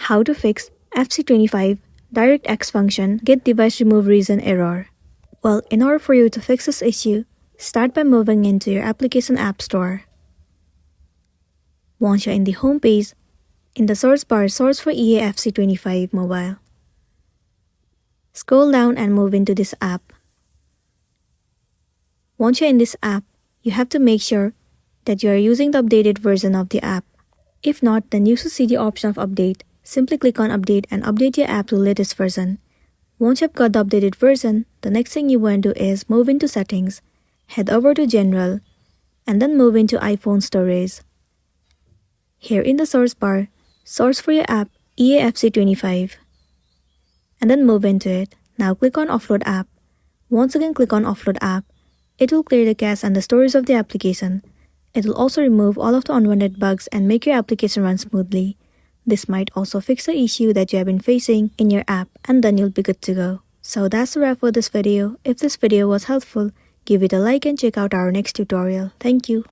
How to fix FC25 DirectX Function GetDeviceRemovedReason error. Well, in order for you to fix this issue, start by moving into your application app store. Once you're in the home page, in the search bar, search for EAFC25 Mobile. Scroll down and move into this app. Once you're in this app, you have to make sure that you are using the updated version of the app. If not, then you should see the option of update. Simply click on update and update your app to the latest version. Once you've got the updated version, the next thing you want to do is move into settings, head over to general, and then move into iPhone storage. Here in the search bar, search for your app EAFC25 and then move into it. Now click on offload app. Once again click on offload app. It will clear the cache and the storage of the application. It will also remove all of the unwanted bugs and make your application run smoothly. This might also fix the issue that you have been facing in your app, and then you'll be good to go. So that's the wrap for this video. If this video was helpful, give it a like and check out our next tutorial. Thank you.